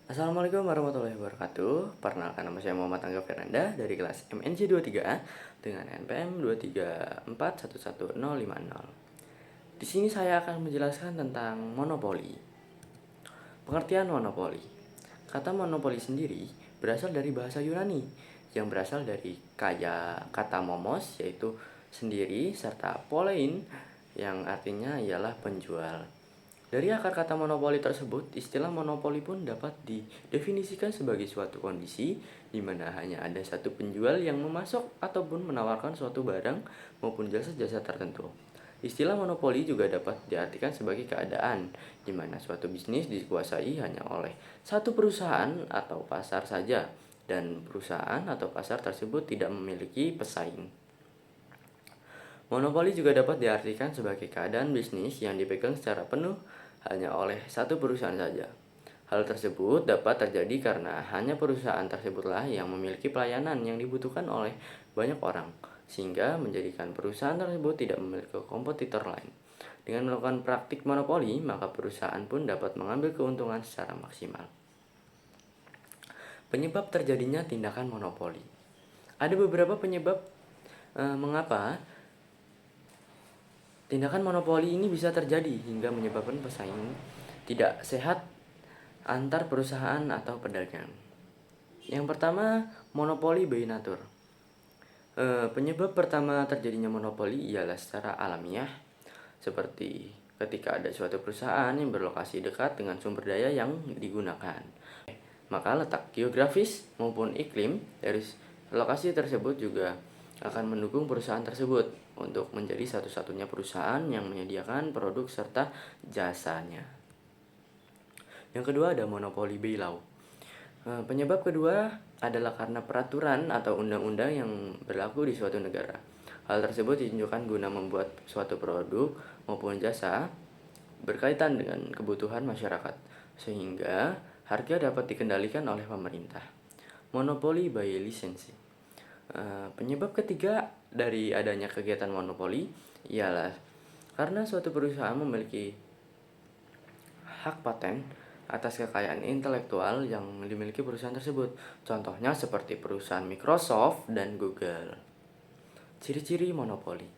Assalamualaikum warahmatullahi wabarakatuh. Perkenalkan, nama saya Muhammad Angga Fernanda dari kelas MNC 23 dengan NPM 234111050. Di sini saya akan menjelaskan tentang monopoli. Pengertian monopoli. Kata monopoli sendiri berasal dari bahasa Yunani yang berasal dari kata momos, yaitu sendiri, serta polein yang artinya ialah penjual. Dari akar kata monopoli tersebut, istilah monopoli pun dapat didefinisikan sebagai suatu kondisi di mana hanya ada satu penjual yang memasok ataupun menawarkan suatu barang maupun jasa-jasa tertentu. Istilah monopoli juga dapat diartikan sebagai keadaan di mana suatu bisnis dikuasai hanya oleh satu perusahaan atau pasar saja, dan perusahaan atau pasar tersebut tidak memiliki pesaing. Monopoli juga dapat diartikan sebagai keadaan bisnis yang dipegang secara penuh hanya oleh satu perusahaan saja. Hal tersebut dapat terjadi karena hanya perusahaan tersebutlah yang memiliki pelayanan yang dibutuhkan oleh banyak orang, sehingga menjadikan perusahaan tersebut tidak memiliki kompetitor lain. Dengan melakukan praktik monopoli, maka perusahaan pun dapat mengambil keuntungan secara maksimal. Penyebab terjadinya tindakan monopoli. Ada beberapa penyebab mengapa tindakan monopoli ini bisa terjadi hingga menyebabkan pesaing tidak sehat antar perusahaan atau pedagang. Yang pertama, monopoli by nature. Penyebab pertama terjadinya monopoli ialah secara alamiah, seperti ketika ada suatu perusahaan yang berlokasi dekat dengan sumber daya yang digunakan. Maka letak geografis maupun iklim dari lokasi tersebut juga akan mendukung perusahaan tersebut untuk menjadi satu-satunya perusahaan yang menyediakan produk serta jasanya. Yang kedua, ada monopoli by law. Penyebab kedua adalah karena peraturan atau undang-undang yang berlaku di suatu negara. Hal tersebut ditunjukkan guna membuat suatu produk maupun jasa berkaitan dengan kebutuhan masyarakat, sehingga harga dapat dikendalikan oleh pemerintah. Monopoli by lisensi. Penyebab ketiga dari adanya kegiatan monopoli ialah karena suatu perusahaan memiliki hak paten atas kekayaan intelektual yang dimiliki perusahaan tersebut. Contohnya seperti perusahaan Microsoft dan Google. Ciri-ciri monopoli.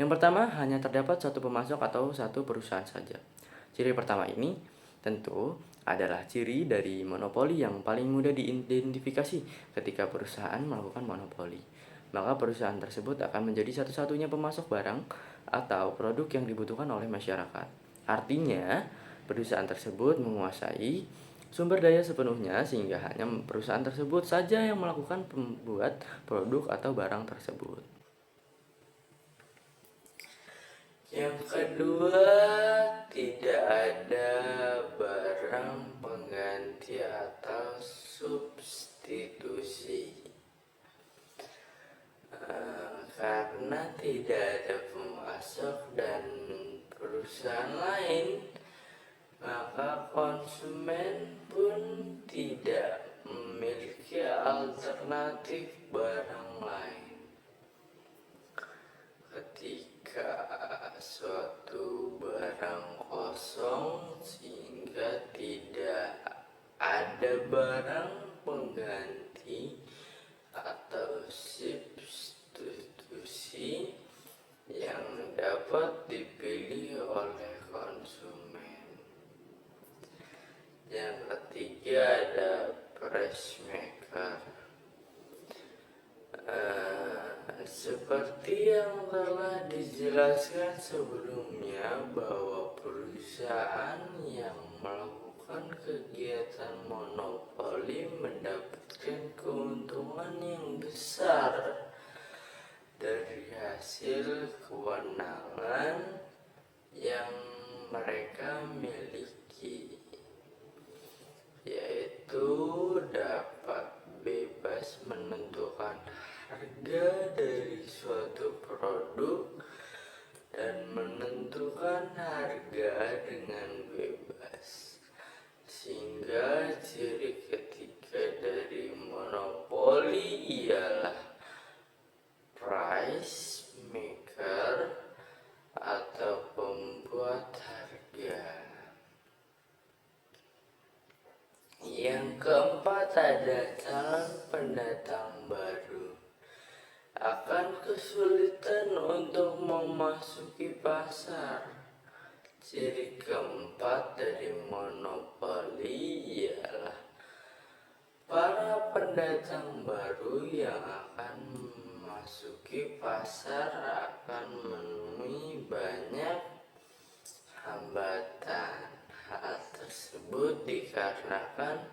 Yang pertama, hanya terdapat satu pemasok atau satu perusahaan saja. Ciri pertama ini tentu adalah ciri dari monopoli yang paling mudah diidentifikasi ketika perusahaan melakukan monopoli. Maka perusahaan tersebut akan menjadi satu-satunya pemasok barang atau produk yang dibutuhkan oleh masyarakat. Artinya, perusahaan tersebut menguasai sumber daya sepenuhnya sehingga hanya perusahaan tersebut saja yang melakukan pembuat produk atau barang tersebut. Yang kedua, tidak ada barang pengganti atau substitusi. Karena tidak ada pemasok dan perusahaan lain, maka konsumen pun tidak memiliki alternatif barang lain. Ketika suatu barang kosong sehingga tidak ada barang pengganti atau substitusi yang dapat dipilih oleh konsumen. Yang ketiga, ada price maker. Seperti yang telah dijelaskan sebelumnya, bahwa perusahaan yang melakukan kegiatan monopoli mendapatkan keuntungan yang besar dari hasil kewenangan yang mereka miliki, yaitu dapat bebas menentukan harga dari suatu produk dan menentukan harga dengan bebas. Sehingga ciri ketiga dari monopoli ialah price maker atau pembuat harga. Yang keempat ada calon pendatang baru akan kesulitan untuk memasuki pasar. Ciri keempat dari monopoli ialah para pendatang baru yang akan memasuki pasar akan menemui banyak hambatan. Hal tersebut dikarenakan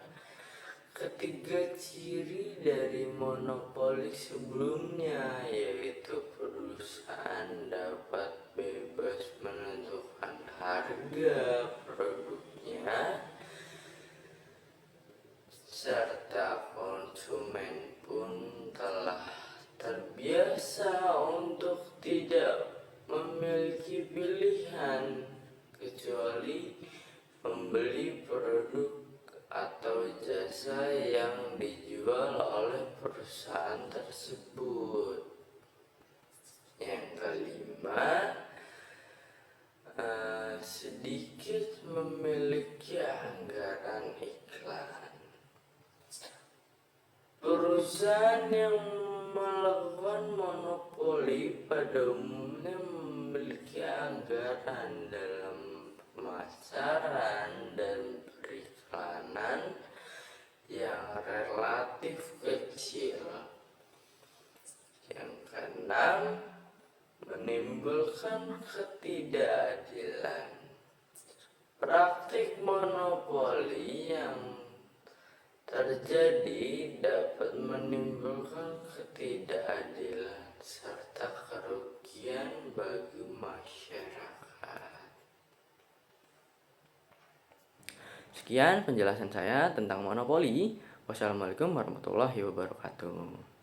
ketiga ciri dari monopoli sebelumnya, yaitu perusahaan dapat bebas menentukan harga produknya, serta konsumen pun telah terbiasa untuk tidak memiliki pilihan kecuali membeli produk atau jasa yang dijual oleh perusahaan tersebut. Yang kelima, sedikit memiliki anggaran iklan. Perusahaan yang melakukan monopoli pada umumnya memiliki anggaran dalam pemasaran dan periklanan yang relatif kecil. Yang keenam, menimbulkan ketidakadilan. Praktik monopoli yang terjadi dapat menimbulkan ketidakadilan serta kerugian bagi masyarakat. Sekian penjelasan saya tentang monopoli. Wassalamualaikum warahmatullahi wabarakatuh.